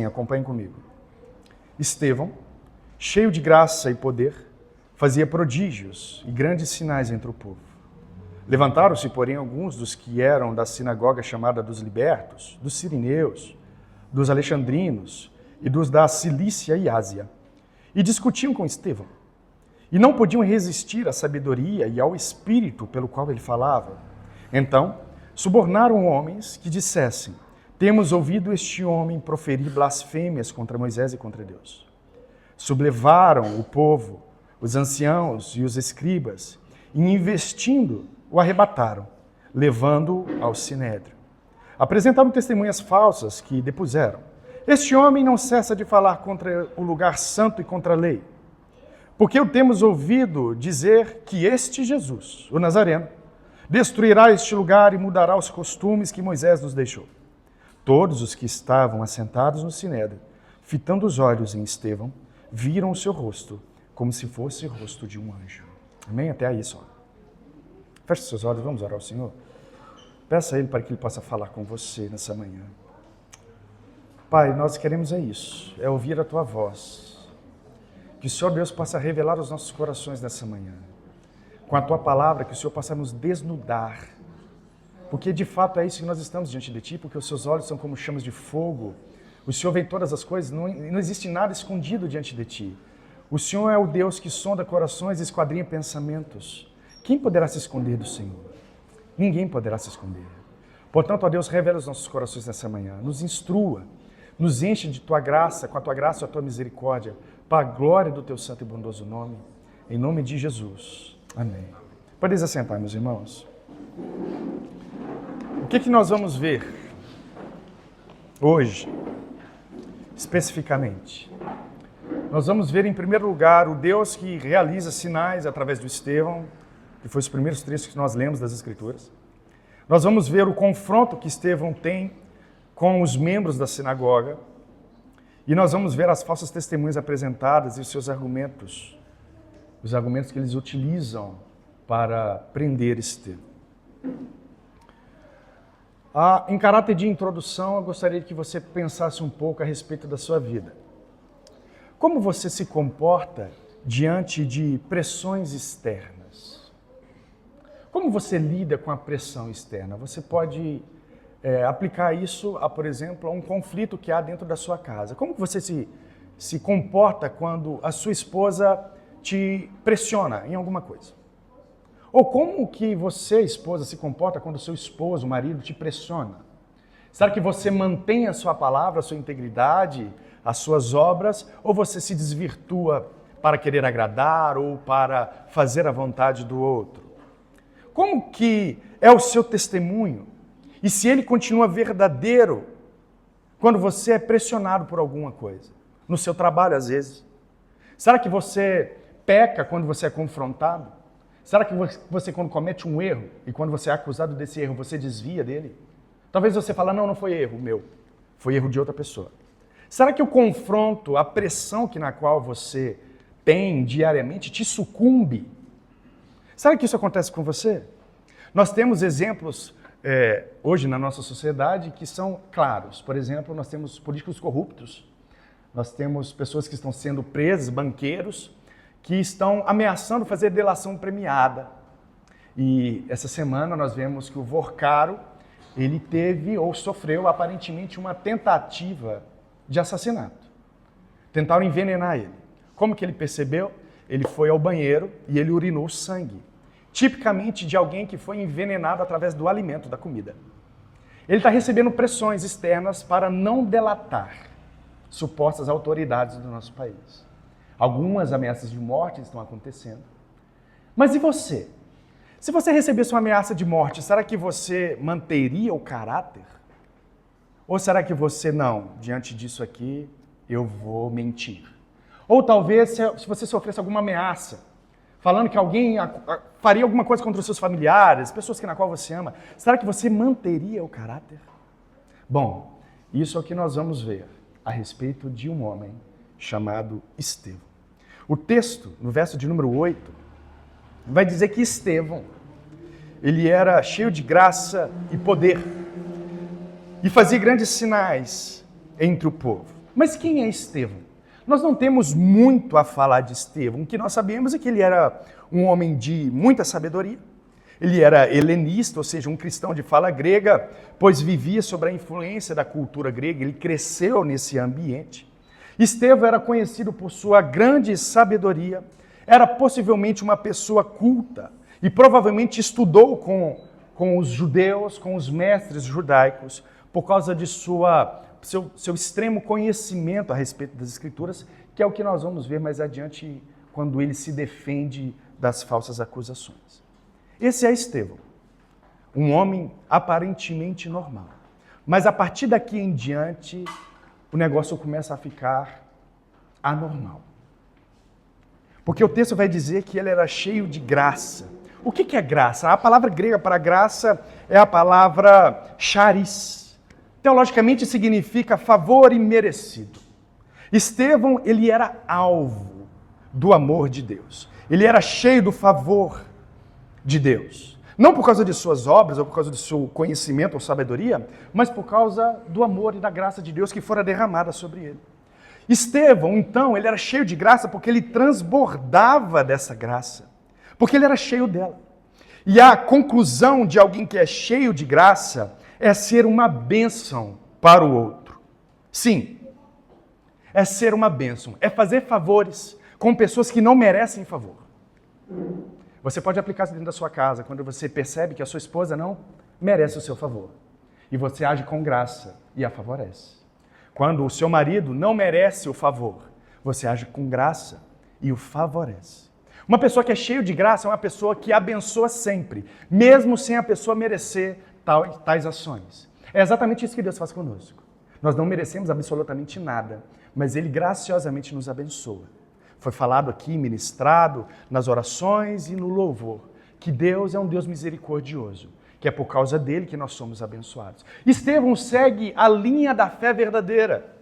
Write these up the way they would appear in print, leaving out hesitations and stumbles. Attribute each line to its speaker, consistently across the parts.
Speaker 1: Acompanhem comigo. Estevão, cheio de graça e poder, fazia prodígios e grandes sinais entre o povo. Levantaram-se, porém, alguns dos que eram da sinagoga chamada dos libertos, dos sirineus, dos alexandrinos e dos da Cilícia e Ásia, e discutiam com Estevão. E não podiam resistir à sabedoria e ao espírito pelo qual ele falava. Então, subornaram homens que dissessem: temos ouvido este homem proferir blasfêmias contra Moisés e contra Deus. Sublevaram o povo, os anciãos e os escribas, e investindo, o arrebataram, levando-o ao sinédrio. Apresentaram testemunhas falsas que depuseram: este homem não cessa de falar contra o lugar santo e contra a lei. Porque o temos ouvido dizer que este Jesus, o Nazareno, destruirá este lugar e mudará os costumes que Moisés nos deixou. Todos os que estavam assentados no sinédrio, fitando os olhos em Estevão, viram o seu rosto como se fosse o rosto de um anjo. Amém? Até aí só. Feche seus olhos, vamos orar ao Senhor. Peça a Ele para que Ele possa falar com você nessa manhã. Pai, nós queremos isso, é ouvir a Tua voz. Que o Senhor Deus possa revelar os nossos corações nessa manhã. Com a Tua palavra, que o Senhor possa nos desnudar. Porque de fato é isso que nós estamos diante de Ti, porque os Seus olhos são como chamas de fogo. O Senhor vê todas as coisas, não existe nada escondido diante de Ti. O Senhor é o Deus que sonda corações e esquadrinha pensamentos. Quem poderá se esconder do Senhor? Ninguém poderá se esconder. Portanto, ó Deus, revela os nossos corações nessa manhã. Nos instrua, nos enche de Tua graça, com a Tua graça e a Tua misericórdia, para a glória do Teu santo e bondoso nome. Em nome de Jesus. Amém. Podeis assentar, meus irmãos. O que nós vamos ver hoje, especificamente? Nós vamos ver, em primeiro lugar, o Deus que realiza sinais através do Estevão, que foi os primeiros trechos que nós lemos das Escrituras. Nós vamos ver o confronto que Estevão tem com os membros da sinagoga. E nós vamos ver as falsas testemunhas apresentadas e os seus argumentos. Os argumentos que eles utilizam para prender Estevão. Em caráter de introdução, eu gostaria que você pensasse um pouco a respeito da sua vida. Como você se comporta diante de pressões externas? Como você lida com a pressão externa? Você pode aplicar isso, por exemplo, a um conflito que há dentro da sua casa. Como você se comporta quando a sua esposa te pressiona em alguma coisa? Ou como que você, esposa, se comporta quando o seu esposo, o marido, te pressiona? Será que você mantém a sua palavra, a sua integridade, as suas obras, ou você se desvirtua para querer agradar ou para fazer a vontade do outro? Como que é o seu testemunho? E se ele continua verdadeiro quando você é pressionado por alguma coisa? No seu trabalho, às vezes. Será que você peca quando você é confrontado? Será que você, quando comete um erro, e quando você é acusado desse erro, você desvia dele? Talvez você fale: não foi erro meu, foi erro de outra pessoa. Será que o confronto, a pressão na qual você tem diariamente, te sucumbe? Será que isso acontece com você? Nós temos exemplos hoje na nossa sociedade que são claros. Por exemplo, nós temos políticos corruptos, nós temos pessoas que estão sendo presas, banqueiros, que estão ameaçando fazer delação premiada. E essa semana nós vemos que o Vorcaro, ele teve ou sofreu aparentemente uma tentativa de assassinato. Tentaram envenenar ele. Como que ele percebeu? Ele foi ao banheiro e ele urinou sangue. Tipicamente de alguém que foi envenenado através do alimento, da comida. Ele está recebendo pressões externas para não delatar supostas autoridades do nosso país. Algumas ameaças de morte estão acontecendo. Mas e você? Se você recebesse uma ameaça de morte, será que você manteria o caráter? Ou será que você, não, diante disso aqui, eu vou mentir? Ou talvez, se você sofresse alguma ameaça, falando que alguém faria alguma coisa contra os seus familiares, pessoas na qual você ama, será que você manteria o caráter? Bom, isso é o que nós vamos ver a respeito de um homem chamado Estevão. O texto, no verso de número 8, vai dizer que Estevão, ele era cheio de graça e poder e fazia grandes sinais entre o povo. Mas quem é Estevão? Nós não temos muito a falar de Estevão. O que nós sabemos é que ele era um homem de muita sabedoria. Ele era helenista, ou seja, um cristão de fala grega, pois vivia sob a influência da cultura grega. Ele cresceu nesse ambiente. Estevão era conhecido por sua grande sabedoria. Era possivelmente uma pessoa culta e provavelmente estudou com os judeus, com os mestres judaicos, por causa de seu extremo conhecimento a respeito das Escrituras, que é o que nós vamos ver mais adiante quando ele se defende das falsas acusações. Esse é Estevão, um homem aparentemente normal. Mas a partir daqui em diante, o negócio começa a ficar anormal. Porque o texto vai dizer que ele era cheio de graça. O que é graça? A palavra grega para graça é a palavra charis. Teologicamente significa favor imerecido. Estevão, ele era alvo do amor de Deus. Ele era cheio do favor de Deus. Não por causa de suas obras ou por causa do seu conhecimento ou sabedoria, mas por causa do amor e da graça de Deus que fora derramada sobre ele. Estevão, então, ele era cheio de graça porque ele transbordava dessa graça. Porque ele era cheio dela. E a conclusão de alguém que é cheio de graça é ser uma bênção para o outro. Sim, é ser uma bênção, é fazer favores com pessoas que não merecem favor. Você pode aplicar isso dentro da sua casa, quando você percebe que a sua esposa não merece o seu favor. E você age com graça e a favorece. Quando o seu marido não merece o favor, você age com graça e o favorece. Uma pessoa que é cheia de graça é uma pessoa que abençoa sempre, mesmo sem a pessoa merecer tais ações. É exatamente isso que Deus faz conosco. Nós não merecemos absolutamente nada, mas Ele graciosamente nos abençoa. Foi falado aqui, ministrado, nas orações e no louvor, que Deus é um Deus misericordioso, que é por causa dele que nós somos abençoados. Estevão segue a linha da fé verdadeira,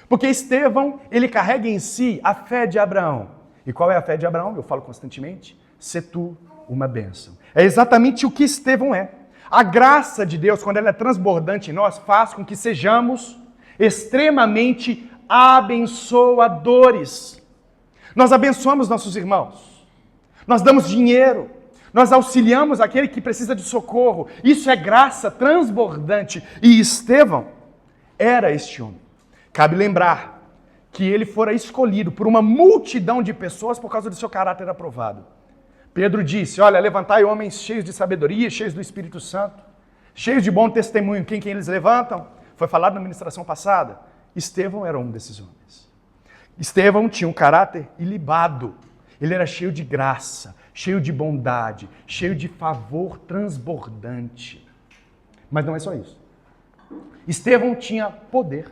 Speaker 1: porque Estevão, ele carrega em si a fé de Abraão. E qual é a fé de Abraão? Eu falo constantemente, se tu uma bênção. É exatamente o que Estevão é. A graça de Deus, quando ela é transbordante em nós, faz com que sejamos extremamente abençoadores. Nós abençoamos nossos irmãos, nós damos dinheiro, nós auxiliamos aquele que precisa de socorro. Isso é graça transbordante. E Estevão era este homem. Cabe lembrar que ele fora escolhido por uma multidão de pessoas por causa do seu caráter aprovado. Pedro disse, olha, levantai homens cheios de sabedoria, cheios do Espírito Santo, cheios de bom testemunho. Quem eles levantam? Foi falado na ministração passada. Estevão era um desses homens. Estevão tinha um caráter ilibado. Ele era cheio de graça, cheio de bondade, cheio de favor transbordante. Mas não é só isso. Estevão tinha poder.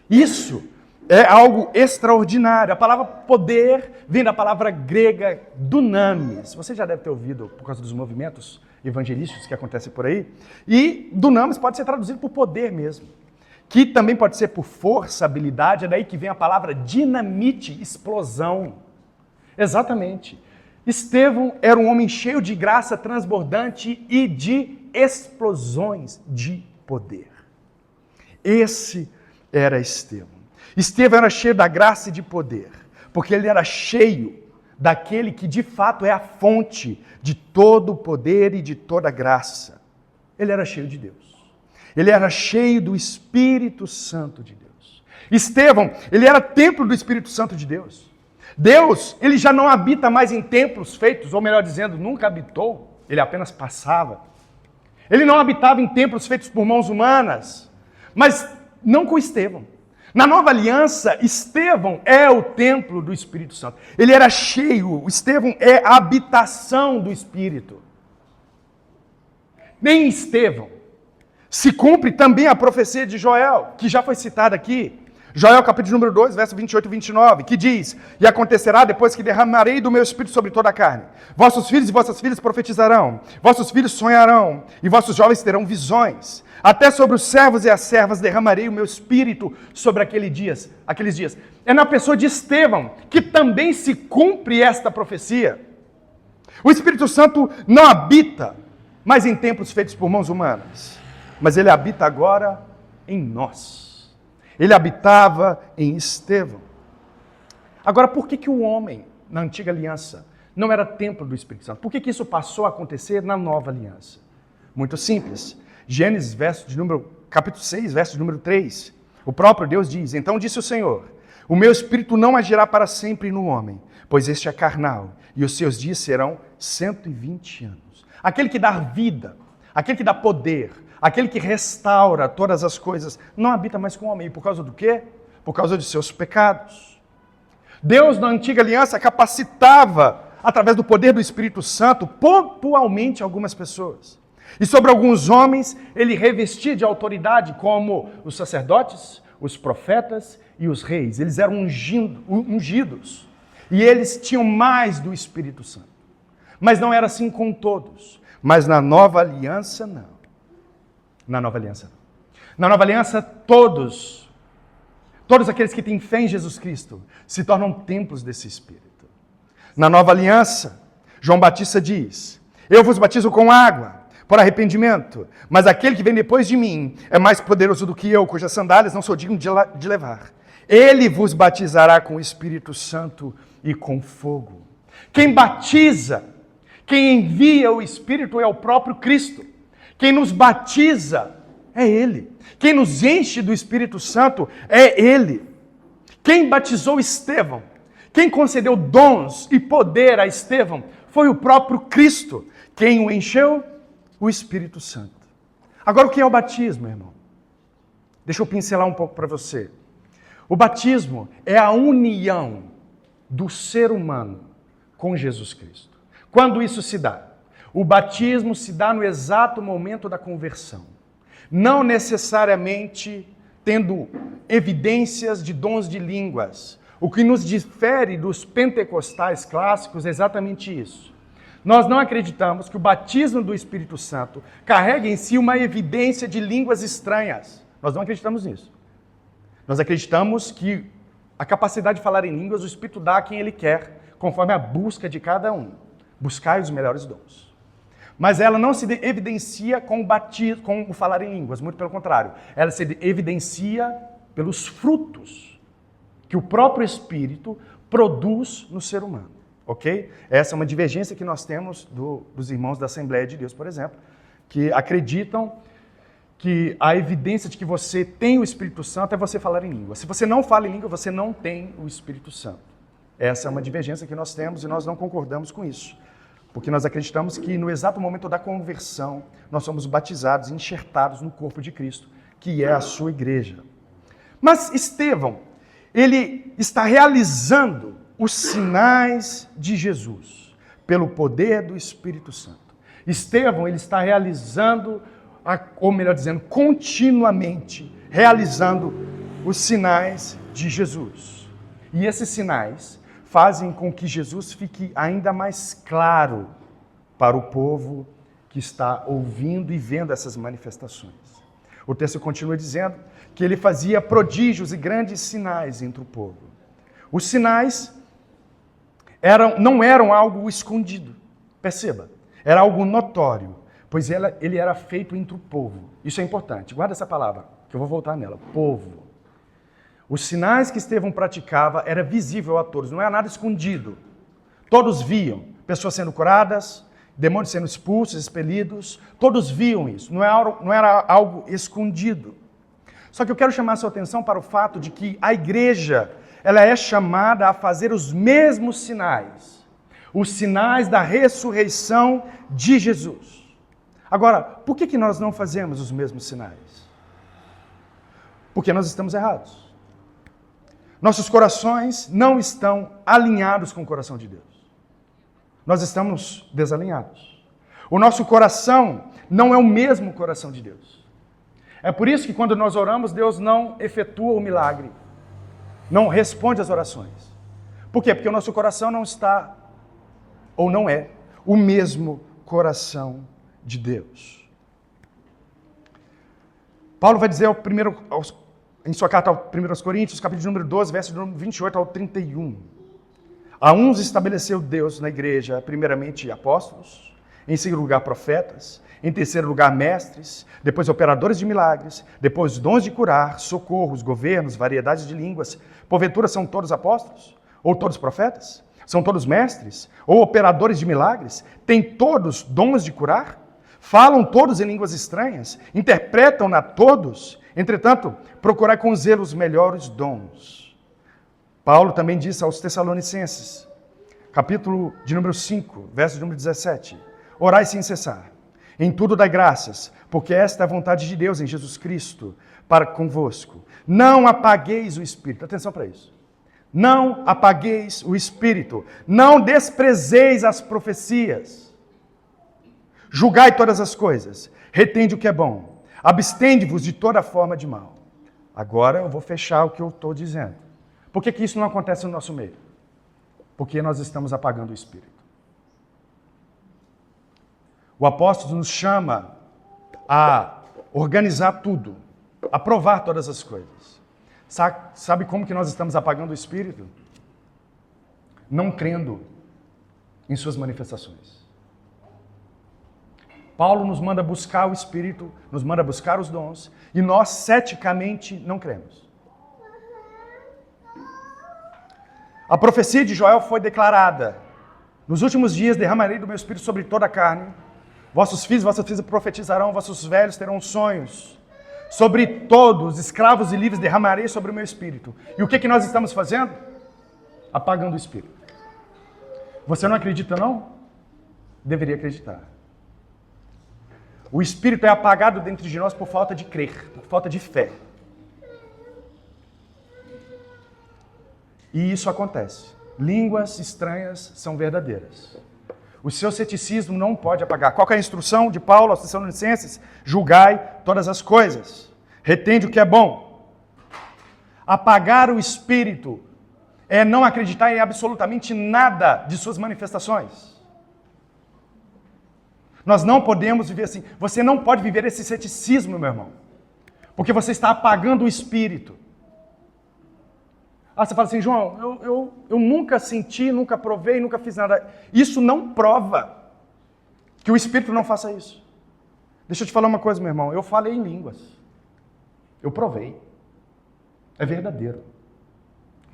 Speaker 1: Isso é algo extraordinário. A palavra poder vem da palavra grega dunamis. Você já deve ter ouvido por causa dos movimentos evangelísticos que acontecem por aí. E dunamis pode ser traduzido por poder mesmo, que também pode ser por força, habilidade. É daí que vem a palavra dinamite, explosão. Exatamente. Estevão era um homem cheio de graça transbordante e de explosões de poder. Esse era Estevão. Estevão era cheio da graça e de poder, porque ele era cheio daquele que de fato é a fonte de todo o poder e de toda a graça. Ele era cheio de Deus. Ele era cheio do Espírito Santo de Deus. Estevão, ele era templo do Espírito Santo de Deus. Deus, ele já não habita mais em templos feitos, ou melhor dizendo, nunca habitou, ele apenas passava. Ele não habitava em templos feitos por mãos humanas, mas não com Estevão. Na nova aliança, Estevão é o templo do Espírito Santo. Ele era cheio, Estevão é a habitação do Espírito. Nem Estevão se cumpre também a profecia de Joel, que já foi citada aqui. Joel, capítulo número 2, verso 28 e 29, que diz, e acontecerá depois que derramarei do meu Espírito sobre toda a carne. Vossos filhos e vossas filhas profetizarão, vossos filhos sonharão, e vossos jovens terão visões. Até sobre os servos e as servas derramarei o meu Espírito sobre aqueles dias. É na pessoa de Estevão que também se cumpre esta profecia. O Espírito Santo não habita mais em templos feitos por mãos humanas, mas ele habita agora em nós. Ele habitava em Estevão. Agora, por que o homem, na antiga aliança, não era templo do Espírito Santo? Por que isso passou a acontecer na nova aliança? Muito simples. Gênesis, capítulo 6, verso de número 3. O próprio Deus diz: então disse o Senhor, o meu Espírito não agirá para sempre no homem, pois este é carnal, e os seus dias serão 120 anos. Aquele que dá vida, aquele que dá poder, aquele que restaura todas as coisas, não habita mais com o homem. E por causa do quê? Por causa de seus pecados. Deus, na antiga aliança, capacitava, através do poder do Espírito Santo, pontualmente algumas pessoas. E sobre alguns homens, ele revestia de autoridade, como os sacerdotes, os profetas e os reis. Eles eram ungidos. E eles tinham mais do Espírito Santo. Mas não era assim com todos. Mas na nova aliança, não. Na nova aliança, não. Na nova aliança, todos aqueles que têm fé em Jesus Cristo se tornam templos desse Espírito. Na nova aliança, João Batista diz: eu vos batizo com água por arrependimento, mas aquele que vem depois de mim é mais poderoso do que eu, cujas sandálias não sou digno de levar. Ele vos batizará com o Espírito Santo e com fogo. Quem batiza, quem envia o Espírito é o próprio Cristo. Quem nos batiza é Ele. Quem nos enche do Espírito Santo é Ele. Quem batizou Estevão, quem concedeu dons e poder a Estevão, foi o próprio Cristo. Quem o encheu? O Espírito Santo. Agora, o que é o batismo, irmão? Deixa eu pincelar um pouco para você. O batismo é a união do ser humano com Jesus Cristo. Quando isso se dá? O batismo se dá no exato momento da conversão. Não necessariamente tendo evidências de dons de línguas. O que nos difere dos pentecostais clássicos é exatamente isso. Nós não acreditamos que o batismo do Espírito Santo carregue em si uma evidência de línguas estranhas. Nós não acreditamos nisso. Nós acreditamos que a capacidade de falar em línguas o Espírito dá a quem Ele quer, conforme a busca de cada um. Buscai os melhores dons. Mas ela não se evidencia com o falar em línguas, muito pelo contrário. Ela se evidencia pelos frutos que o próprio Espírito produz no ser humano. Ok? Essa é uma divergência que nós temos dos irmãos da Assembleia de Deus, por exemplo, que acreditam que a evidência de que você tem o Espírito Santo é você falar em língua. Se você não fala em língua, você não tem o Espírito Santo. Essa é uma divergência que nós temos e nós não concordamos com isso. Porque nós acreditamos que no exato momento da conversão, nós somos batizados e enxertados no corpo de Cristo, que é a sua igreja. Mas Estevão, ele está realizando os sinais de Jesus, pelo poder do Espírito Santo. Estevão, ele está realizando, ou melhor dizendo, continuamente realizando os sinais de Jesus. E esses sinais fazem com que Jesus fique ainda mais claro para o povo que está ouvindo e vendo essas manifestações. O texto continua dizendo que ele fazia prodígios e grandes sinais entre o povo. Os sinais não eram algo escondido, perceba, era algo notório, pois ele era feito entre o povo. Isso é importante, guarda essa palavra, que eu vou voltar nela, povo. Os sinais que Estevão praticava era visível a todos, não era nada escondido. Todos viam pessoas sendo curadas, demônios sendo expulsos, expelidos, todos viam isso, não era algo escondido. Só que eu quero chamar a sua atenção para o fato de que a igreja, ela é chamada a fazer os mesmos sinais, os sinais da ressurreição de Jesus. Agora, por que nós não fazemos os mesmos sinais? Porque nós estamos errados. Nossos corações não estão alinhados com o coração de Deus. Nós estamos desalinhados. O nosso coração não é o mesmo coração de Deus. É por isso que quando nós oramos, Deus não efetua o milagre. Não responde às orações. Por quê? Porque o nosso coração não está, ou não é, o mesmo coração de Deus. Paulo vai dizer em sua carta aos 1 Coríntios, capítulo número 12, verso número 28 ao 31. A uns estabeleceu Deus na igreja, primeiramente apóstolos, em segundo lugar profetas, Em terceiro lugar, mestres, depois operadores de milagres, depois dons de curar, socorros, governos, variedades de línguas. Porventura são todos apóstolos? Ou todos profetas? São todos mestres? Ou operadores de milagres? Têm todos dons de curar? Falam todos em línguas estranhas? Interpretam-na todos? Entretanto, procurai com zelo os melhores dons. Paulo também disse aos Tessalonicenses, capítulo de número 5, verso de número 17. Orai sem cessar. Em tudo dai graças, porque esta é a vontade de Deus em Jesus Cristo para convosco. Não apagueis o Espírito. Atenção para isso. Não apagueis o Espírito. Não desprezeis as profecias. Julgai todas as coisas. Retende o que é bom. Abstende-vos de toda forma de mal. Agora eu vou fechar o que eu estou dizendo. Por que isso não acontece no nosso meio? Porque nós estamos apagando o Espírito. O apóstolo nos chama a organizar tudo, a provar todas as coisas. Sabe como que nós estamos apagando o Espírito? Não crendo em suas manifestações. Paulo nos manda buscar o Espírito, nos manda buscar os dons, e nós ceticamente não cremos. A profecia de Joel foi declarada. Nos últimos dias derramarei do meu Espírito sobre toda a carne. Vossos filhos e vossas filhas profetizarão, vossos velhos terão sonhos. Sobre todos, escravos e livres, derramarei sobre o meu Espírito. E o que nós estamos fazendo? Apagando o Espírito. Você não acredita, não? Deveria acreditar. O Espírito é apagado dentro de nós por falta de crer, por falta de fé. E isso acontece. Línguas estranhas são verdadeiras. O seu ceticismo não pode apagar. Qual é a instrução de Paulo aos Tessalonicenses? Julgai todas as coisas. Retende o que é bom. Apagar o Espírito é não acreditar em absolutamente nada de suas manifestações. Nós não podemos viver assim. Você não pode viver esse ceticismo, meu irmão. Porque você está apagando o Espírito. Você fala assim, João, eu nunca senti, nunca provei, nunca fiz nada. Isso não prova que o Espírito não faça isso. Deixa eu te falar uma coisa, meu irmão. Eu falei em línguas. Eu provei. É verdadeiro.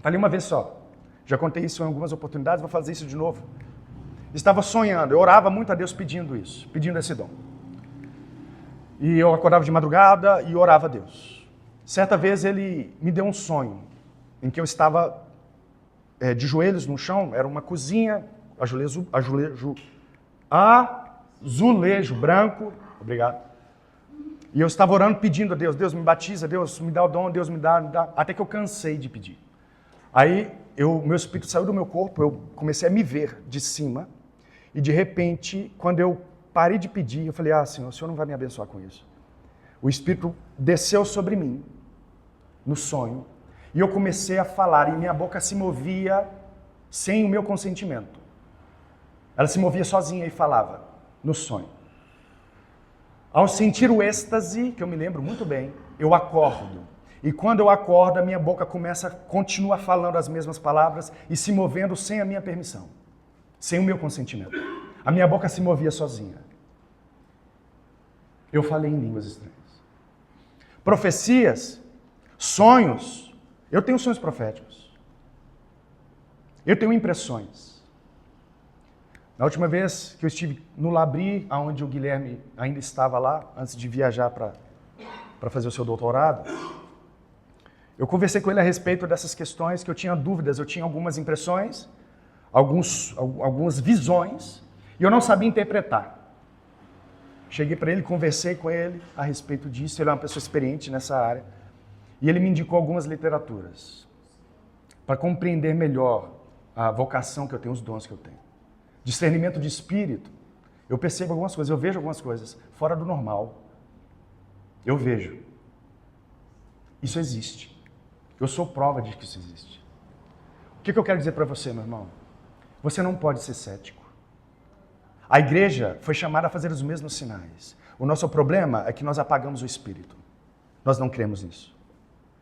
Speaker 1: Falei uma vez só. Já contei isso em algumas oportunidades, vou fazer isso de novo. Estava sonhando, eu orava muito a Deus pedindo isso, pedindo esse dom. E eu acordava de madrugada e orava a Deus. Certa vez ele me deu um sonho, em que eu estava de joelhos no chão, era uma cozinha, azulejo branco, obrigado. E eu estava orando pedindo a Deus, Deus me batiza, Deus me dá o dom, Deus me dá, até que eu cansei de pedir. Aí meu espírito saiu do meu corpo, eu comecei a me ver de cima, e de repente, quando eu parei de pedir, eu falei, Senhor, o Senhor não vai me abençoar com isso. O Espírito desceu sobre mim, no sonho, e eu comecei a falar, e minha boca se movia sem o meu consentimento. Ela se movia sozinha e falava, no sonho. Ao sentir o êxtase, que eu me lembro muito bem, eu acordo. E quando eu acordo, a minha boca continua falando as mesmas palavras e se movendo sem a minha permissão, sem o meu consentimento. A minha boca se movia sozinha. Eu falei em línguas estranhas. Profecias, sonhos. Eu tenho sonhos proféticos. Eu tenho impressões. Na última vez que eu estive no Labri, onde o Guilherme ainda estava lá, antes de viajar para fazer o seu doutorado, eu conversei com ele a respeito dessas questões, que eu tinha dúvidas, eu tinha algumas impressões, algumas visões, e eu não sabia interpretar. Cheguei para ele, conversei com ele a respeito disso, ele é uma pessoa experiente nessa área, e ele me indicou algumas literaturas para compreender melhor a vocação que eu tenho, os dons que eu tenho. Discernimento de espírito, eu percebo algumas coisas, eu vejo algumas coisas fora do normal. Eu vejo. Isso existe. Eu sou prova de que isso existe. O que eu quero dizer para você, meu irmão? Você não pode ser cético. A igreja foi chamada a fazer os mesmos sinais. O nosso problema é que nós apagamos o Espírito. Nós não cremos nisso.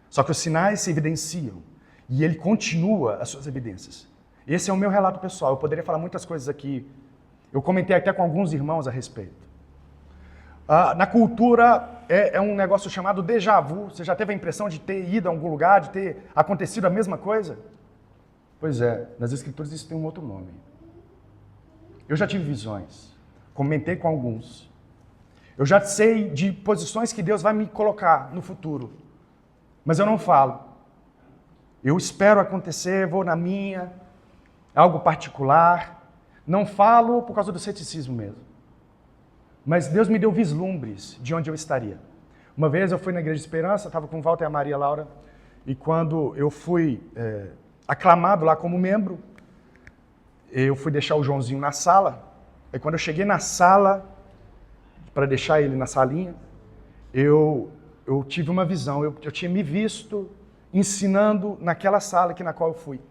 Speaker 1: Só que os sinais se evidenciam e ele continua as suas evidências. Esse é o meu relato pessoal. Eu poderia falar muitas coisas aqui. Eu comentei até com alguns irmãos a respeito. Na cultura é um negócio chamado déjà vu. Você já teve a impressão de ter ido a algum lugar, de ter acontecido a mesma coisa? Pois é, nas Escrituras isso tem um outro nome. Eu já tive visões, comentei com alguns. Eu já sei de posições que Deus vai me colocar no futuro, mas eu não falo. Eu espero acontecer, vou na minha, algo particular. Não falo por causa do ceticismo mesmo. Mas Deus me deu vislumbres de onde eu estaria. Uma vez eu fui na Igreja de Esperança, estava com o Walter e a Maria Laura, e quando eu fui aclamado lá como membro, eu fui deixar o Joãozinho na sala, e quando eu cheguei na sala, para deixar ele na salinha, eu tive uma visão, eu tinha me visto ensinando naquela sala na qual eu fui.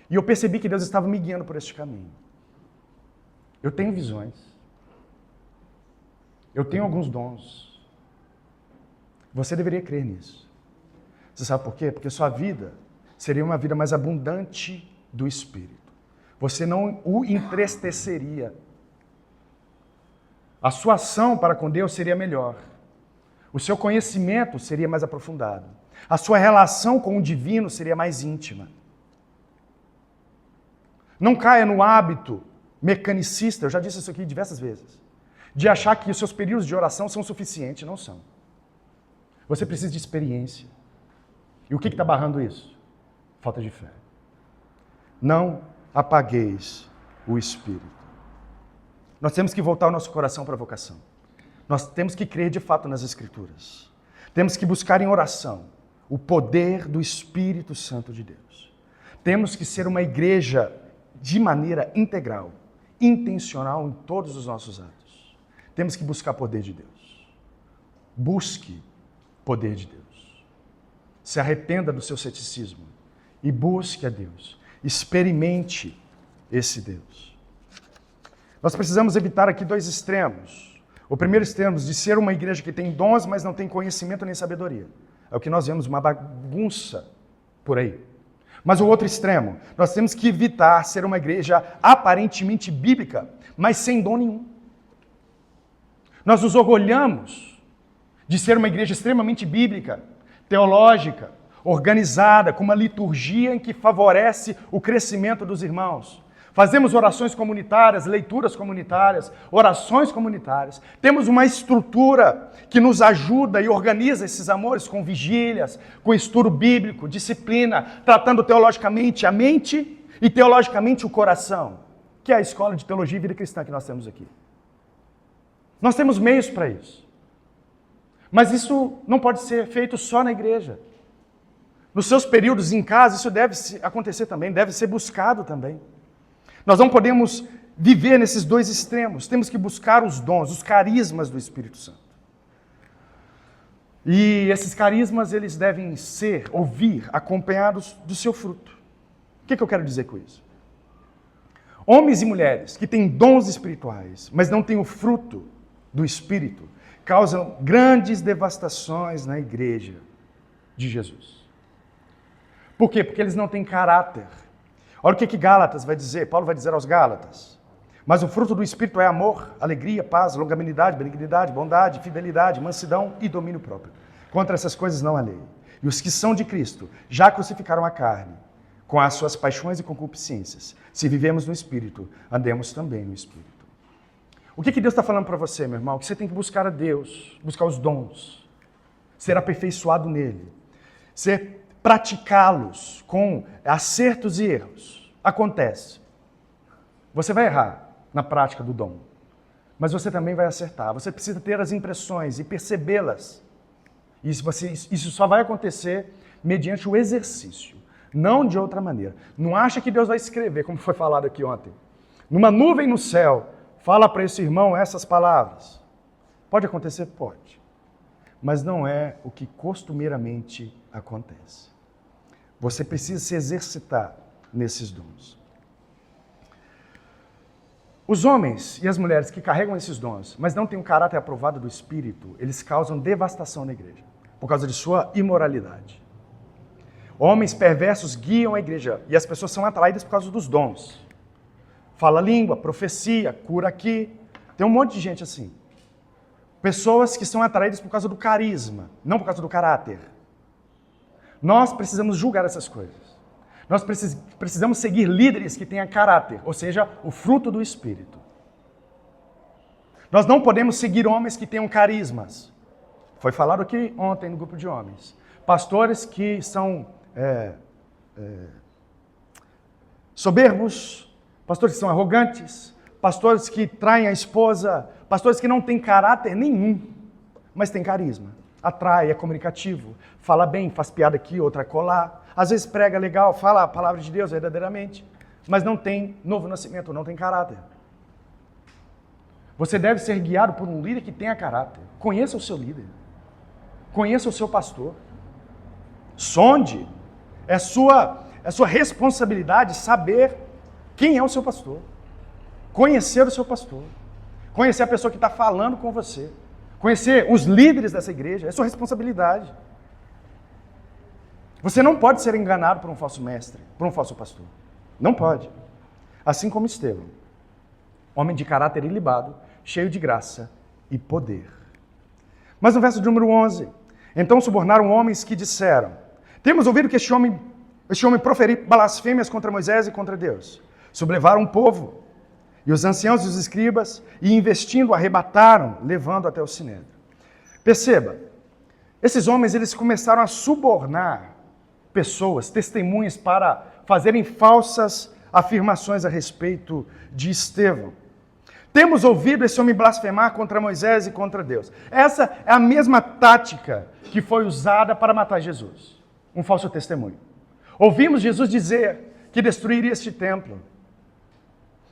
Speaker 1: E eu percebi que Deus estava me guiando por este caminho. Eu tenho visões. Eu tenho alguns dons. Você deveria crer nisso. Você sabe por quê? Porque sua vida seria uma vida mais abundante do Espírito. Você não o entristeceria. A sua ação para com Deus seria melhor. O seu conhecimento seria mais aprofundado. A sua relação com o divino seria mais íntima. Não caia no hábito mecanicista, eu já disse isso aqui diversas vezes, de achar que os seus períodos de oração são suficientes. Não são. Você precisa de experiência. E o que está barrando isso? Falta de fé. Não apagueis o Espírito. Nós temos que voltar o nosso coração para a vocação. Nós temos que crer de fato nas Escrituras. Temos que buscar em oração o poder do Espírito Santo de Deus. Temos que ser uma igreja de maneira integral, intencional em todos os nossos atos. Temos que buscar poder de Deus. Busque poder de Deus. Se arrependa do seu ceticismo e busque a Deus. Experimente esse Deus. Nós precisamos evitar aqui dois extremos. O primeiro extremo de ser uma igreja que tem dons, mas não tem conhecimento nem sabedoria. É o que nós vemos, uma bagunça por aí. Mas o outro extremo, nós temos que evitar ser uma igreja aparentemente bíblica, mas sem dom nenhum. Nós nos orgulhamos de ser uma igreja extremamente bíblica, teológica, organizada, com uma liturgia em que favorece o crescimento dos irmãos. Fazemos orações comunitárias, leituras comunitárias, orações comunitárias. Temos uma estrutura que nos ajuda e organiza esses amores com vigílias, com estudo bíblico, disciplina, tratando teologicamente a mente e teologicamente o coração, que é a escola de teologia e vida cristã que nós temos aqui. Nós temos meios para isso. Mas isso não pode ser feito só na igreja. Nos seus períodos em casa, isso deve acontecer também, deve ser buscado também. Nós não podemos viver nesses dois extremos. Temos que buscar os dons, os carismas do Espírito Santo. E esses carismas, eles devem vir acompanhados do seu fruto. O que eu quero dizer com isso? Homens e mulheres que têm dons espirituais, mas não têm o fruto do Espírito, causam grandes devastações na igreja de Jesus. Por quê? Porque eles não têm caráter. Olha o que Gálatas vai dizer, Paulo vai dizer aos Gálatas. Mas o fruto do Espírito é amor, alegria, paz, longanimidade, benignidade, bondade, fidelidade, mansidão e domínio próprio. Contra essas coisas não há lei. E os que são de Cristo já crucificaram a carne, com as suas paixões e concupiscências. Se vivemos no Espírito, andemos também no Espírito. O que Deus está falando para você, meu irmão? Que você tem que buscar a Deus, buscar os dons, ser aperfeiçoado nele, praticá-los com acertos e erros. Acontece. Você vai errar na prática do dom, mas você também vai acertar. Você precisa ter as impressões e percebê-las. Isso só vai acontecer mediante o exercício, não de outra maneira. Não acha que Deus vai escrever, como foi falado aqui ontem, numa nuvem no céu, fala para esse irmão essas palavras. Pode acontecer? Pode. Mas não é o que costumeiramente acontece. Você precisa se exercitar nesses dons. Os homens e as mulheres que carregam esses dons, mas não têm um caráter aprovado do Espírito, eles causam devastação na igreja, por causa de sua imoralidade. Homens perversos guiam a igreja e as pessoas são atraídas por causa dos dons. Fala língua, profecia, cura aqui. Tem um monte de gente assim. Pessoas que são atraídas por causa do carisma, não por causa do caráter. Nós precisamos julgar essas coisas. Nós precisamos seguir líderes que tenham caráter, ou seja, o fruto do Espírito. Nós não podemos seguir homens que tenham carismas. Foi falado aqui ontem no grupo de homens. Pastores que são soberbos, pastores que são arrogantes, pastores que traem a esposa, pastores que não têm caráter nenhum, mas têm carisma. Atrai, é comunicativo, fala bem, faz piada aqui, outra colar. Às vezes prega legal, fala a palavra de Deus verdadeiramente, mas não tem novo nascimento, não tem caráter. Você deve ser guiado por um líder que tenha caráter. Conheça o seu líder. Conheça o seu pastor. Sonde. É sua responsabilidade saber quem é o seu pastor. Conhecer o seu pastor. Conhecer a pessoa que está falando com você. Conhecer os líderes dessa igreja. É sua responsabilidade. Você não pode ser enganado por um falso mestre, por um falso pastor. Não pode. Assim como Estevão. Homem de caráter ilibado, cheio de graça e poder. Mas no verso de número 11, então subornaram homens que disseram: temos ouvido que este homem proferir blasfêmias contra Moisés e contra Deus. Sublevaram o povo, e os anciãos e os escribas, e investindo, arrebataram, levando até o sinédrio. Perceba, esses homens eles começaram a subornar pessoas, testemunhas, para fazerem falsas afirmações a respeito de Estevão. Temos ouvido esse homem blasfemar contra Moisés e contra Deus. Essa é a mesma tática que foi usada para matar Jesus. Um falso testemunho. Ouvimos Jesus dizer que destruiria este templo.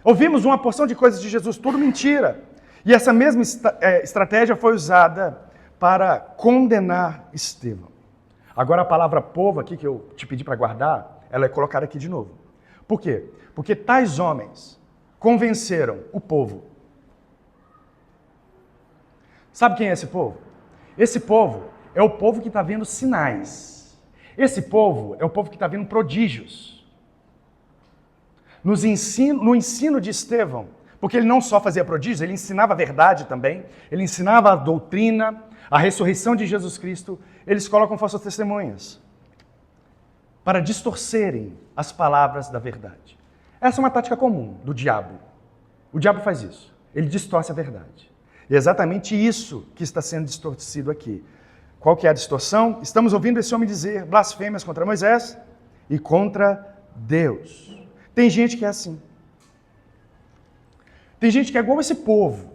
Speaker 1: Ouvimos uma porção de coisas de Jesus, tudo mentira. E essa mesma estratégia foi usada para condenar Estevão. Agora a palavra povo aqui que eu te pedi para guardar, ela é colocada aqui de novo. Por quê? Porque tais homens convenceram o povo. Sabe quem é esse povo? Esse povo é o povo que está vendo sinais. Esse povo é o povo que está vendo prodígios. No ensino de Estevão, porque ele não só fazia prodígios, ele ensinava a verdade também, ele ensinava a doutrina, a ressurreição de Jesus Cristo, eles colocam falsas testemunhas para distorcerem as palavras da verdade. Essa é uma tática comum do diabo. O diabo faz isso. Ele distorce a verdade. E é exatamente isso que está sendo distorcido aqui. Qual que é a distorção? Estamos ouvindo esse homem dizer blasfêmias contra Moisés e contra Deus. Tem gente que é assim. Tem gente que é igual esse povo.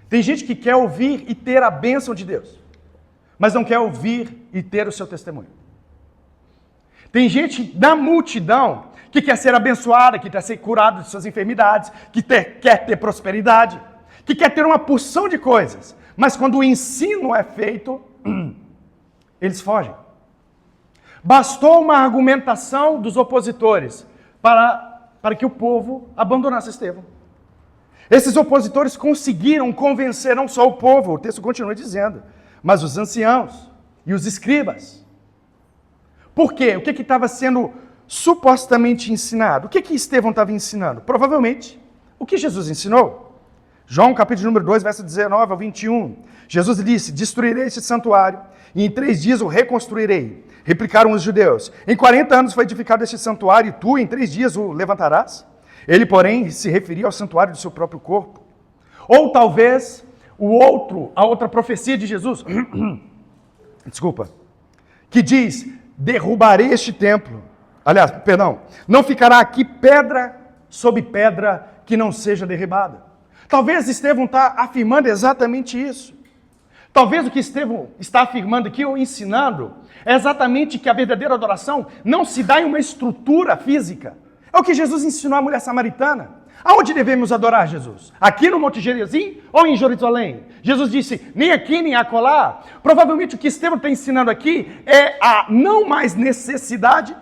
Speaker 1: Tem gente que quer ouvir e ter a bênção de Deus, mas não quer ouvir e ter o seu testemunho. Tem gente da multidão que quer ser abençoada, que quer ser curada de suas enfermidades, que quer ter prosperidade, que quer ter uma porção de coisas, mas quando o ensino é feito, eles fogem. Bastou uma argumentação dos opositores para que o povo abandonasse Estevão. Esses opositores conseguiram convencer não só o povo, o texto continua dizendo, mas os anciãos e os escribas. Por quê? O que estava sendo supostamente ensinado? O que Estevão estava ensinando? Provavelmente o que Jesus ensinou. João capítulo número 2, verso 19 ao 21. Jesus disse: destruirei este santuário e em 3 dias o reconstruirei. Replicaram os judeus: em 40 anos foi edificado este santuário e tu em 3 dias o levantarás? Ele, porém, se referia ao santuário do seu próprio corpo. Ou talvez a outra profecia de Jesus, desculpa, que diz: derrubarei este templo. Aliás, perdão, não ficará aqui pedra sobre pedra que não seja derribada. Talvez Estevão está afirmando exatamente isso. Talvez o que Estevão está afirmando aqui ou ensinando é exatamente que a verdadeira adoração não se dá em uma estrutura física. É o que Jesus ensinou à mulher samaritana. Aonde devemos adorar Jesus? Aqui no Monte Gerizim ou em Jerusalém? Jesus disse, nem aqui nem acolá. Provavelmente o que Estevão está ensinando aqui é a não mais necessidade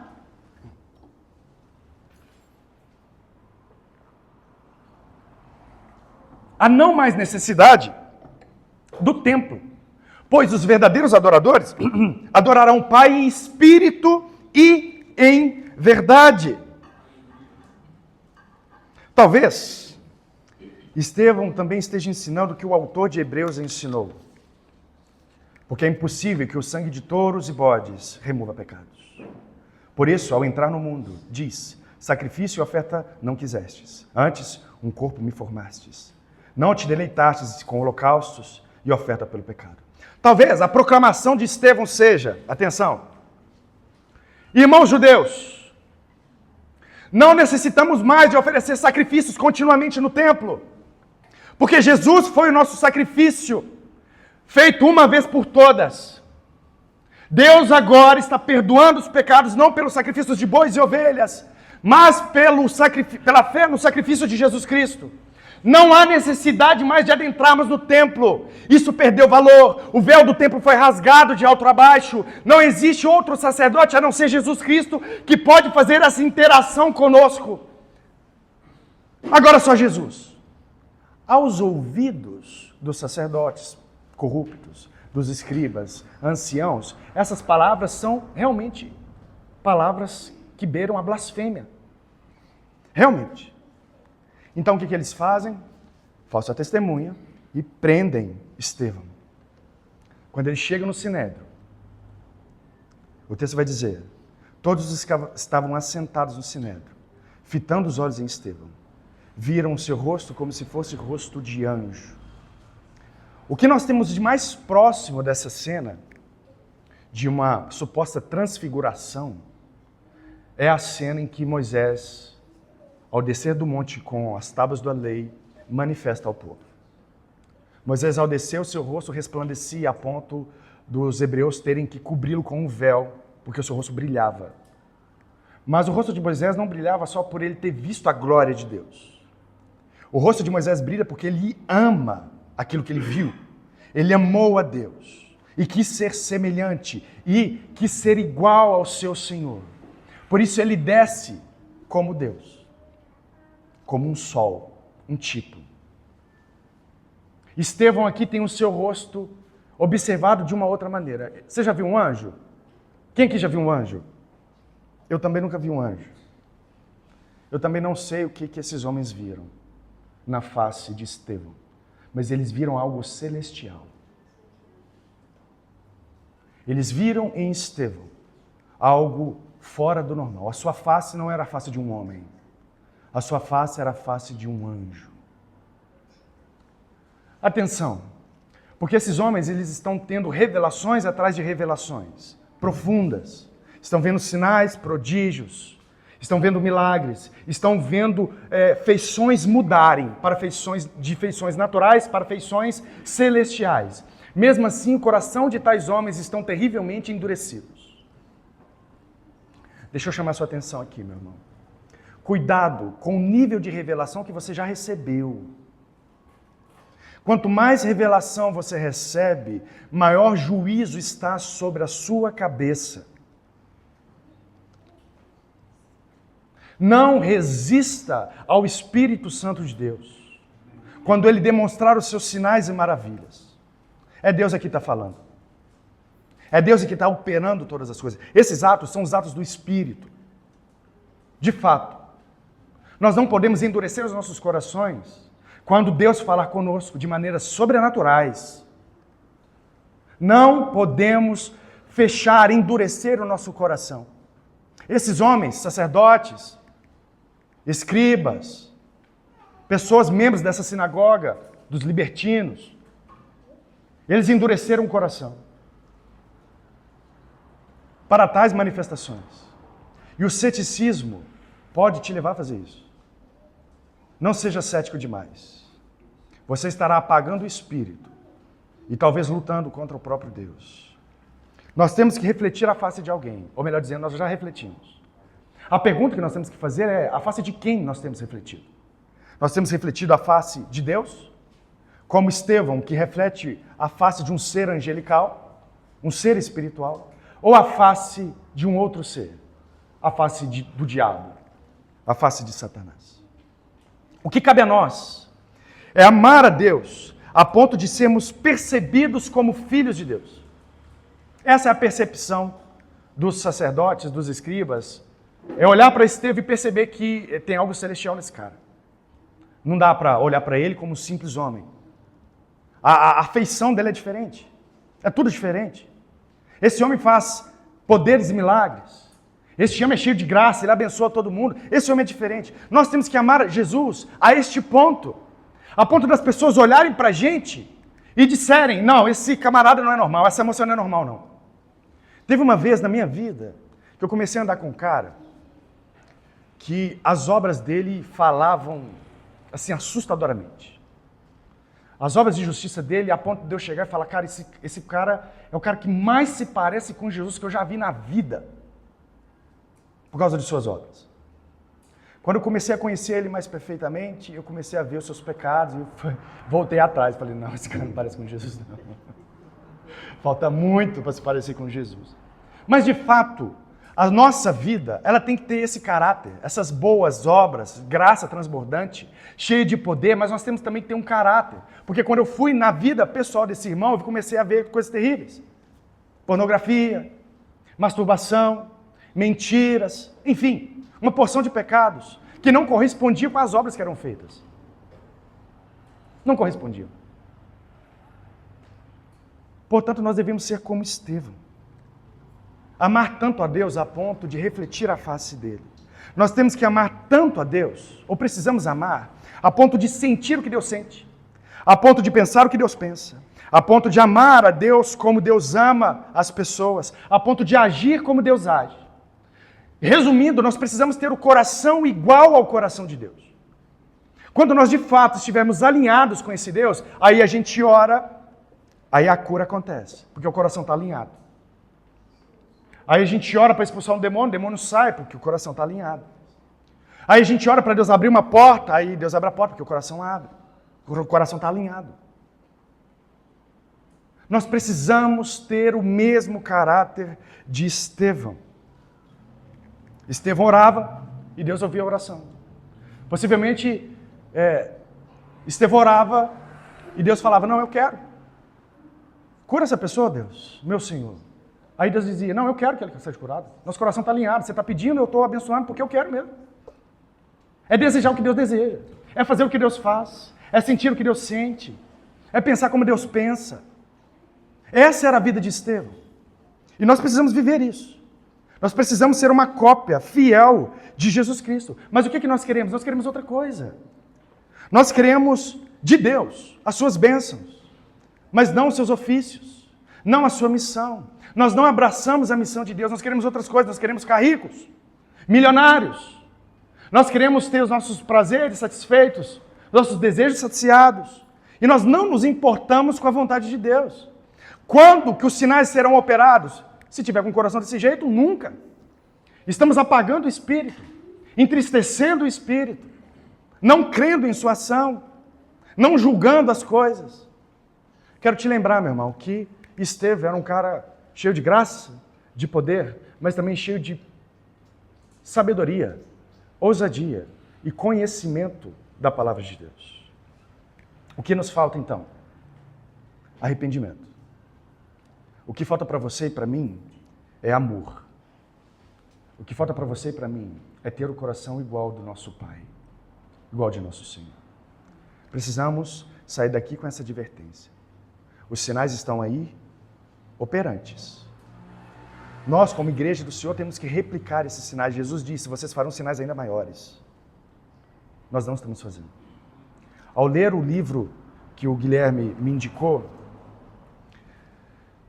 Speaker 1: do templo. Pois os verdadeiros adoradores adorarão o Pai em espírito e em verdade. Talvez Estevão também esteja ensinando o que o autor de Hebreus ensinou. Porque é impossível que o sangue de touros e bodes remova pecados. Por isso, ao entrar no mundo, diz: sacrifício e oferta não quisestes, antes um corpo me formastes. Não te deleitastes com holocaustos e oferta pelo pecado. Talvez a proclamação de Estevão seja, atenção, irmãos judeus, não necessitamos mais de oferecer sacrifícios continuamente no templo, porque Jesus foi o nosso sacrifício, feito uma vez por todas. Deus agora está perdoando os pecados, não pelos sacrifícios de bois e ovelhas, mas pela fé no sacrifício de Jesus Cristo. Não há necessidade mais de adentrarmos no templo. Isso perdeu valor. O véu do templo foi rasgado de alto a baixo. Não existe outro sacerdote a não ser Jesus Cristo que pode fazer essa interação conosco. Agora só Jesus. Aos ouvidos dos sacerdotes corruptos, dos escribas, anciãos, essas palavras são realmente palavras que beiram a blasfêmia. Realmente. Então o que eles fazem? Falsa testemunha e prendem Estevão. Quando ele chega no Sinédrio, o texto vai dizer: todos estavam assentados no Sinédrio, fitando os olhos em Estevão. Viram o seu rosto como se fosse rosto de anjo. O que nós temos de mais próximo dessa cena, de uma suposta transfiguração, é a cena em que Moisés, ao descer do monte com as tábuas da lei, manifesta ao povo. Moisés, ao descer, o seu rosto resplandecia a ponto dos hebreus terem que cobri-lo com um véu, porque o seu rosto brilhava. Mas o rosto de Moisés não brilhava só por ele ter visto a glória de Deus. O rosto de Moisés brilha porque ele ama aquilo que ele viu. Ele amou a Deus e quis ser semelhante e quis ser igual ao seu Senhor. Por isso ele desce como Deus, como um sol, um tipo. Estevão aqui tem o seu rosto observado de uma outra maneira. Você já viu um anjo? Quem aqui já viu um anjo? Eu também nunca vi um anjo. Eu também não sei o que esses homens viram na face de Estevão, mas eles viram algo celestial. Eles viram em Estevão algo fora do normal. A sua face não era a face de um homem. A sua face era a face de um anjo. Atenção, porque esses homens eles estão tendo revelações atrás de revelações profundas. Estão vendo sinais, prodígios, estão vendo milagres, estão vendo feições mudarem de feições naturais para feições celestiais. Mesmo assim, o coração de tais homens estão terrivelmente endurecidos. Deixa eu chamar sua atenção aqui, meu irmão. Cuidado com o nível de revelação que você já recebeu. Quanto mais revelação você recebe, maior juízo está sobre a sua cabeça. Não resista ao Espírito Santo de Deus, quando Ele demonstrar os seus sinais e maravilhas. É Deus aqui que está falando. É Deus aqui que está operando todas as coisas. Esses atos são os atos do Espírito. De fato. Nós não podemos endurecer os nossos corações quando Deus falar conosco de maneiras sobrenaturais. Não podemos fechar, endurecer o nosso coração. Esses homens, sacerdotes, escribas, pessoas membros dessa sinagoga, dos libertinos, eles endureceram o coração para tais manifestações. E o ceticismo pode te levar a fazer isso. Não seja cético demais. Você estará apagando o espírito e talvez lutando contra o próprio Deus. Nós temos que refletir a face de alguém, ou melhor dizendo, nós já refletimos. A pergunta que nós temos que fazer é: a face de quem nós temos refletido? Nós temos refletido a face de Deus, como Estevão, que reflete a face de um ser angelical, um ser espiritual, ou a face de um outro ser, a face do diabo, a face de Satanás. O que cabe a nós é amar a Deus a ponto de sermos percebidos como filhos de Deus. Essa é a percepção dos sacerdotes, dos escribas. É olhar para Estevão e perceber que tem algo celestial nesse cara. Não dá para olhar para ele como um simples homem. A feição dele é diferente. É tudo diferente. Esse homem faz poderes e milagres. Esse homem é cheio de graça, ele abençoa todo mundo. Esse homem é diferente. Nós temos que amar Jesus a este ponto. A ponto das pessoas olharem para a gente e disserem, não, esse camarada não é normal, essa moça não é normal, não. Teve uma vez na minha vida que eu comecei a andar com um cara que as obras dele falavam assim assustadoramente. As obras de justiça dele, a ponto de eu chegar e falar, cara, esse cara é o cara que mais se parece com Jesus que eu já vi na vida, por causa de suas obras. Quando eu comecei a conhecer ele mais perfeitamente, eu comecei a ver os seus pecados, e eu voltei atrás, falei, não, esse cara não parece com Jesus, não. Falta muito para se parecer com Jesus. Mas, de fato, a nossa vida, ela tem que ter esse caráter, essas boas obras, graça transbordante, cheia de poder, mas nós temos também que ter um caráter. Porque quando eu fui na vida pessoal desse irmão, eu comecei a ver coisas terríveis. Pornografia, masturbação, mentiras, enfim, uma porção de pecados que não correspondiam com as obras que eram feitas. Não correspondiam. Portanto, nós devemos ser como Estevão. Amar tanto a Deus a ponto de refletir a face dele. Nós temos que amar tanto a Deus, ou precisamos amar, a ponto de sentir o que Deus sente, a ponto de pensar o que Deus pensa, a ponto de amar a Deus como Deus ama as pessoas, a ponto de agir como Deus age. Resumindo, nós precisamos ter o coração igual ao coração de Deus. Quando nós de fato estivermos alinhados com esse Deus, aí a gente ora, aí a cura acontece, porque o coração está alinhado. Aí a gente ora para expulsar um demônio, o demônio sai, porque o coração está alinhado. Aí a gente ora para Deus abrir uma porta, aí Deus abre a porta, porque o coração abre. O coração está alinhado. Nós precisamos ter o mesmo caráter de Estevão. Estevão orava e Deus ouvia a oração. Possivelmente, Estevão orava e Deus falava, não, eu quero. Cura essa pessoa, Deus, meu Senhor. Aí Deus dizia, não, eu quero que ela seja curada. Nosso coração está alinhado, você está pedindo, eu estou abençoando porque eu quero mesmo. É desejar o que Deus deseja, é fazer o que Deus faz, é sentir o que Deus sente, é pensar como Deus pensa. Essa era a vida de Estevão. E nós precisamos viver isso. Nós precisamos ser uma cópia fiel de Jesus Cristo. Mas o que nós queremos? Nós queremos outra coisa. Nós queremos de Deus as suas bênçãos, mas não os seus ofícios, não a sua missão. Nós não abraçamos a missão de Deus, nós queremos outras coisas, nós queremos ficar ricos, milionários. Nós queremos ter os nossos prazeres satisfeitos, nossos desejos saciados. E nós não nos importamos com a vontade de Deus. Quando que os sinais serão operados? Se tiver com o coração desse jeito, nunca. Estamos apagando o Espírito, entristecendo o Espírito, não crendo em sua ação, não julgando as coisas. Quero te lembrar, meu irmão, que Estevão era um cara cheio de graça, de poder, mas também cheio de sabedoria, ousadia e conhecimento da palavra de Deus. O que nos falta então? Arrependimento. O que falta para você e para mim é amor. O que falta para você e para mim é ter o coração igual do nosso Pai, igual de nosso Senhor. Precisamos sair daqui com essa advertência. Os sinais estão aí, operantes. Nós, como igreja do Senhor, temos que replicar esses sinais. Jesus disse, vocês farão sinais ainda maiores. Nós não estamos fazendo. Ao ler o livro que o Guilherme me indicou,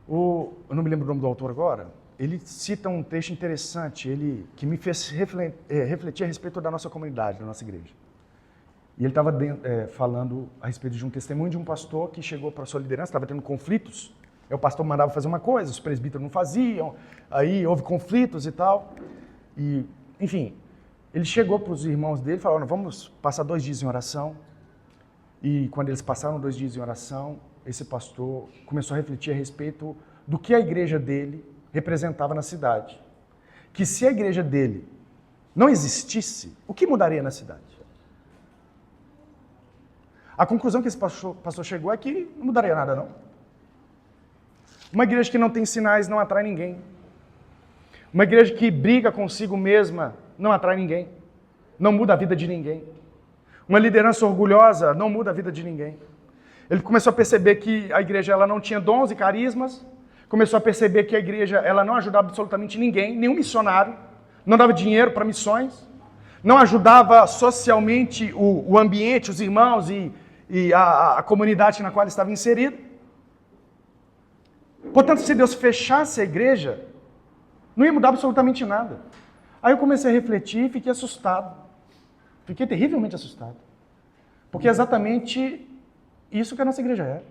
Speaker 1: eu não me lembro o nome do autor agora, ele cita um texto interessante, que me fez refletir a respeito da nossa comunidade, da nossa igreja. E ele estava falando a respeito de um testemunho de um pastor que chegou para a sua liderança, estava tendo conflitos. O pastor mandava fazer uma coisa, os presbíteros não faziam, aí houve conflitos e tal. E, enfim, ele chegou para os irmãos dele e falou, vamos passar 2 dias em oração. E quando eles passaram 2 dias em oração, esse pastor começou a refletir a respeito do que a igreja dele representava na cidade. Que se a igreja dele não existisse, o que mudaria na cidade? A conclusão que esse pastor chegou é que não mudaria nada, não. Uma igreja que não tem sinais não atrai ninguém. Uma igreja que briga consigo mesma não atrai ninguém. Não muda a vida de ninguém. Uma liderança orgulhosa não muda a vida de ninguém. Ele começou a perceber que a igreja ela não tinha dons e carismas, começou a perceber que a igreja ela não ajudava absolutamente ninguém, nenhum missionário, não dava dinheiro para missões, não ajudava socialmente o ambiente, os irmãos e a comunidade na qual ele estava inserido. Portanto, se Deus fechasse a igreja, não ia mudar absolutamente nada. Aí eu comecei a refletir e fiquei assustado. Fiquei terrivelmente assustado. Porque é exatamente isso que a nossa igreja é.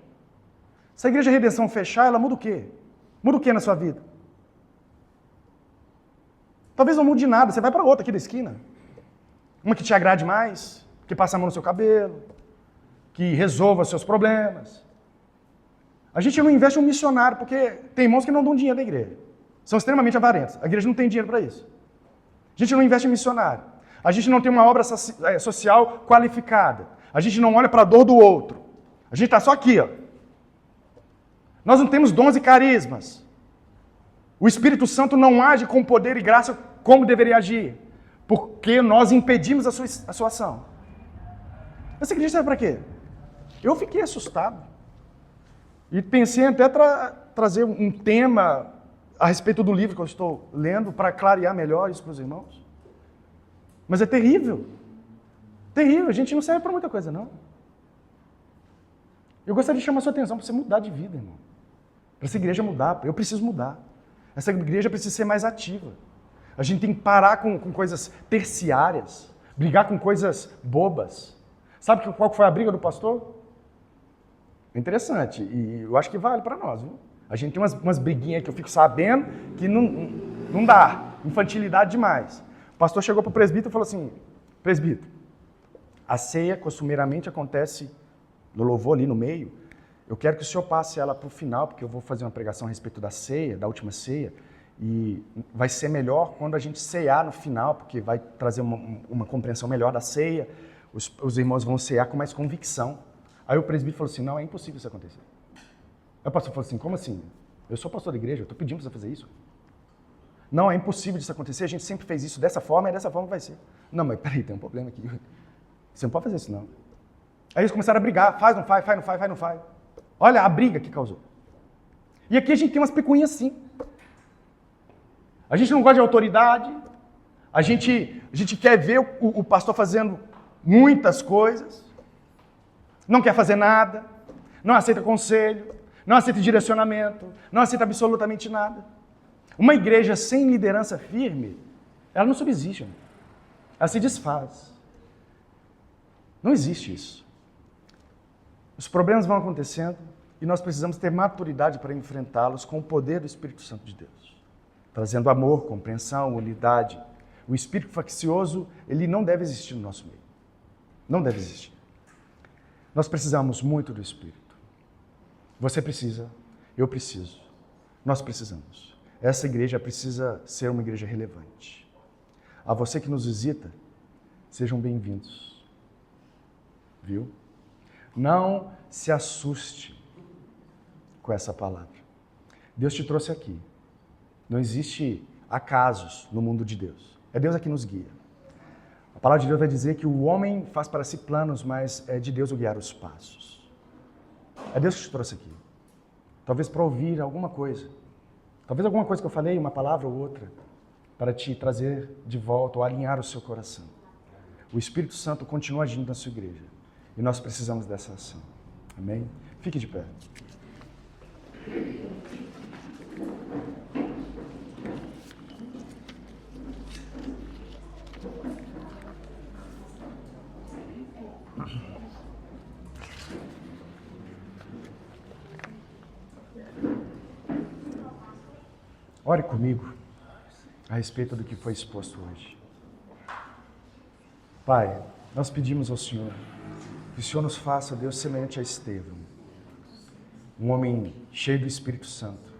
Speaker 1: Se a igreja de redenção fechar, ela muda o quê? Muda o quê na sua vida? Talvez não mude nada, você vai para outra aqui da esquina. Uma que te agrade mais, que passe a mão no seu cabelo, que resolva seus problemas. A gente não investe em um missionário, porque tem irmãos que não dão dinheiro na igreja. São extremamente avarentos. A igreja não tem dinheiro para isso. A gente não investe em missionário. A gente não tem uma obra social qualificada. A gente não olha para a dor do outro. A gente está só aqui, ó. Nós não temos dons e carismas. O Espírito Santo não age com poder e graça como deveria agir, porque nós impedimos a sua ação. Essa igreja serve para quê? Eu fiquei assustado. E pensei até trazer um tema a respeito do livro que eu estou lendo para clarear melhor isso para os irmãos. Mas é terrível. Terrível. A gente não serve para muita coisa, não. Eu gostaria de chamar a sua atenção para você mudar de vida, irmão. Para essa igreja mudar. Eu preciso mudar. Essa igreja precisa ser mais ativa. A gente tem que parar com coisas terciárias. Brigar com coisas bobas. Sabe qual foi a briga do pastor? Interessante. E eu acho que vale para nós, viu? A gente tem umas briguinhas que eu fico sabendo que não dá. Infantilidade demais. O pastor chegou para o presbítero e falou assim: presbítero, a ceia costumeiramente acontece no louvor ali no meio. Eu quero que o senhor passe ela para o final, porque eu vou fazer uma pregação a respeito da ceia, da última ceia, e vai ser melhor quando a gente ceiar no final, porque vai trazer uma compreensão melhor da ceia, os irmãos vão ceiar com mais convicção. Aí o presbítero falou assim: não, é impossível isso acontecer. Aí o pastor falou assim: como assim? Eu sou pastor da igreja, eu estou pedindo para você fazer isso. Não, é impossível disso acontecer, a gente sempre fez isso dessa forma e dessa forma vai ser. Não, mas peraí, tem um problema aqui. Você não pode fazer isso, não. Aí eles começaram a brigar, faz, não faz, faz, não faz, faz, não faz. Olha a briga que causou. E aqui a gente tem umas picuinhas assim. A gente não gosta de autoridade, a gente quer ver o pastor fazendo muitas coisas, não quer fazer nada, não aceita conselho, não aceita direcionamento, não aceita absolutamente nada. Uma igreja sem liderança firme, ela não subsiste, ela se desfaz. Não existe isso. Os problemas vão acontecendo e nós precisamos ter maturidade para enfrentá-los com o poder do Espírito Santo de Deus, trazendo amor, compreensão, unidade. O espírito faccioso, ele não deve existir no nosso meio. Não deve existir. Nós precisamos muito do Espírito. Você precisa, eu preciso, nós precisamos. Essa igreja precisa ser uma igreja relevante. A você que nos visita, sejam bem-vindos. Viu? Não se assuste com essa palavra. Deus te trouxe aqui. Não existe acasos no mundo de Deus. É Deus que nos guia. A palavra de Deus vai dizer que o homem faz para si planos, mas é de Deus o guiar os passos. É Deus que te trouxe aqui. Talvez para ouvir alguma coisa. Talvez alguma coisa que eu falei, uma palavra ou outra, para te trazer de volta ou alinhar o seu coração. O Espírito Santo continua agindo na sua igreja. E nós precisamos dessa ação. Amém? Fique de pé. Ore comigo a respeito do que foi exposto hoje. Pai, nós pedimos ao Senhor que o Senhor nos faça, Deus, semelhante a Estevão, um homem cheio do Espírito Santo,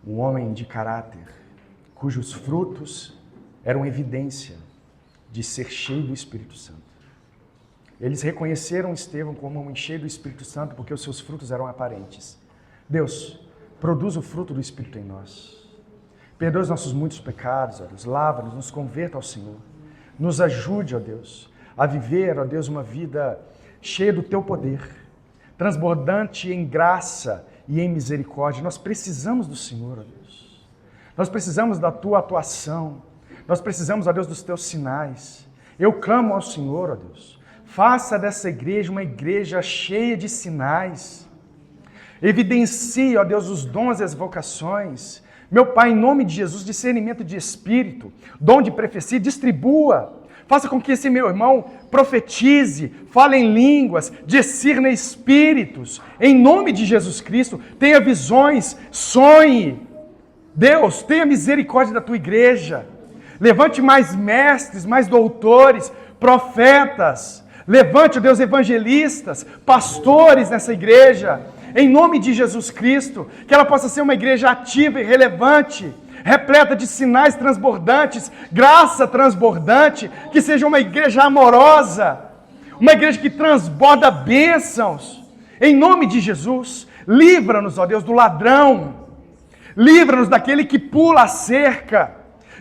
Speaker 1: um homem de caráter, cujos frutos eram evidência de ser cheio do Espírito Santo. Eles reconheceram Estevão como um homem cheio do Espírito Santo porque os seus frutos eram aparentes. Deus, produz o fruto do Espírito em nós. Perdoa os nossos muitos pecados, ó Deus. Lava-nos, nos converta ao Senhor. Nos ajude, ó Deus, a viver, ó Deus, uma vida cheia do Teu poder, transbordante em graça e em misericórdia. Nós precisamos do Senhor, ó Deus. Nós precisamos da Tua atuação. Nós precisamos, ó Deus, dos Teus sinais. Eu clamo ao Senhor, ó Deus. Faça dessa igreja uma igreja cheia de sinais. Evidencie, ó Deus, os dons e as vocações. Meu Pai, em nome de Jesus, discernimento de espírito, dom de profecia, distribua. Faça com que esse meu irmão profetize, fale em línguas, discirna espíritos. Em nome de Jesus Cristo, tenha visões, sonhe. Deus, tenha misericórdia da tua igreja. Levante mais mestres, mais doutores, profetas. Levante, ó Deus, evangelistas, pastores nessa igreja. Em nome de Jesus Cristo, que ela possa ser uma igreja ativa e relevante, repleta de sinais transbordantes, graça transbordante, que seja uma igreja amorosa, uma igreja que transborda bênçãos. Em nome de Jesus, livra-nos, ó Deus, do ladrão, livra-nos daquele que pula a cerca,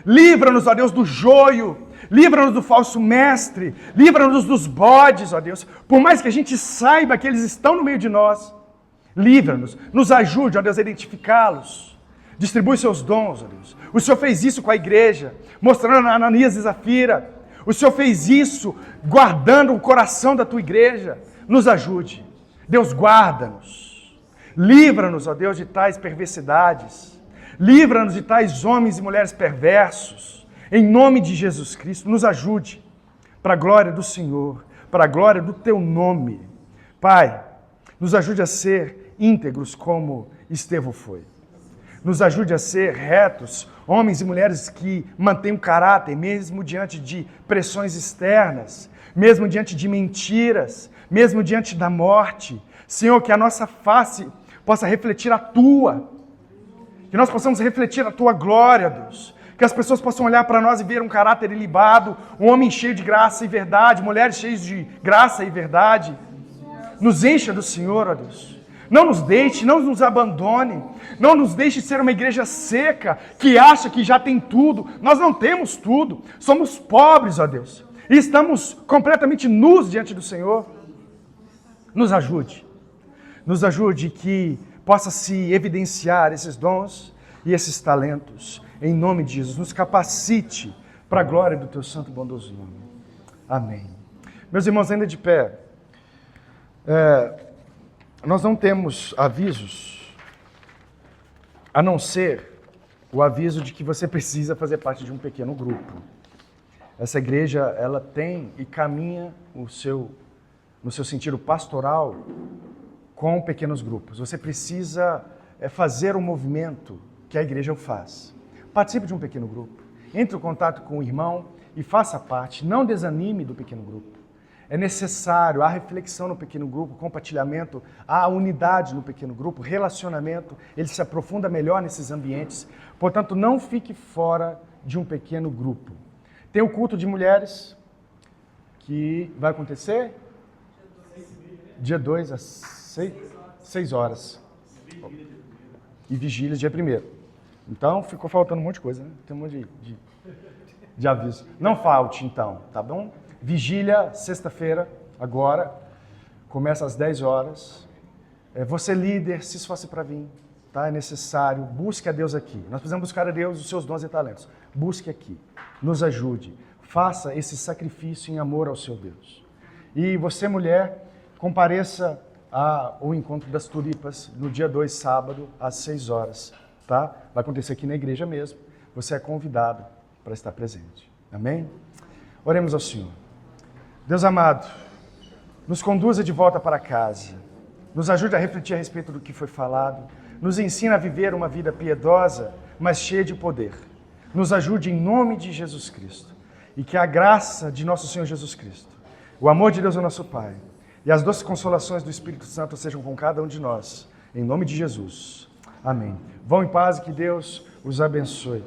Speaker 1: livra-nos, ó Deus, do joio, livra-nos do falso mestre, livra-nos dos bodes, ó Deus, por mais que a gente saiba que eles estão no meio de nós, livra-nos, nos ajude, ó Deus, a identificá-los. Distribui seus dons, ó Deus. O Senhor fez isso com a igreja, mostrando a Ananias e Zafira. O Senhor fez isso guardando o coração da tua igreja. Nos ajude. Deus, guarda-nos. Livra-nos, ó Deus, de tais perversidades. Livra-nos de tais homens e mulheres perversos. Em nome de Jesus Cristo, nos ajude. Para a glória do Senhor, para a glória do teu nome. Pai, nos ajude a ser íntegros como Estevão foi. Nos ajude a ser retos, homens e mulheres que mantêm o caráter, mesmo diante de pressões externas, mesmo diante de mentiras, mesmo diante da morte. Senhor, que a nossa face possa refletir a Tua, que nós possamos refletir a Tua glória, Deus. Que as pessoas possam olhar para nós e ver um caráter ilibado, um homem cheio de graça e verdade, mulheres cheias de graça e verdade. Nos encha do Senhor, ó Deus. Não nos deixe, não nos abandone. Não nos deixe ser uma igreja seca, que acha que já tem tudo. Nós não temos tudo. Somos pobres, ó Deus. E estamos completamente nus diante do Senhor. Nos ajude. Nos ajude que possa se evidenciar esses dons e esses talentos. Em nome de Jesus, nos capacite para a glória do Teu santo e bondoso nome. Amém. Meus irmãos, ainda de pé. Nós não temos avisos, a não ser o aviso de que você precisa fazer parte de um pequeno grupo. Essa igreja, ela tem e caminha no seu sentido pastoral com pequenos grupos. Você precisa fazer o movimento que a igreja faz. Participe de um pequeno grupo, entre em contato com o irmão e faça parte. Não desanime do pequeno grupo. É necessário a reflexão no pequeno grupo, compartilhamento, a unidade no pequeno grupo, relacionamento, ele se aprofunda melhor nesses ambientes. Portanto, não fique fora de um pequeno grupo. Tem o culto de mulheres, que vai acontecer? Dia 2 às 6 horas. E vigília dia 1º. Então, ficou faltando um monte de coisa, né? Tem um monte de aviso. Não falte, então, tá bom? Vigília, sexta-feira, agora, começa às 10 horas. Você líder, se esforce para vir, tá? É necessário, busque a Deus aqui. Nós precisamos buscar a Deus os seus dons e talentos. Busque aqui, nos ajude, faça esse sacrifício em amor ao seu Deus. E você, mulher, compareça ao encontro das tulipas no dia 2, sábado, às 6 horas, tá? Vai acontecer aqui na igreja mesmo. Você é convidado para estar presente. Amém? Oremos ao Senhor. Deus amado, nos conduza de volta para casa, nos ajude a refletir a respeito do que foi falado, nos ensina a viver uma vida piedosa, mas cheia de poder. Nos ajude em nome de Jesus Cristo e que a graça de nosso Senhor Jesus Cristo, o amor de Deus, o nosso Pai, e as doces consolações do Espírito Santo sejam com cada um de nós, em nome de Jesus. Amém. Vão em paz e que Deus os abençoe.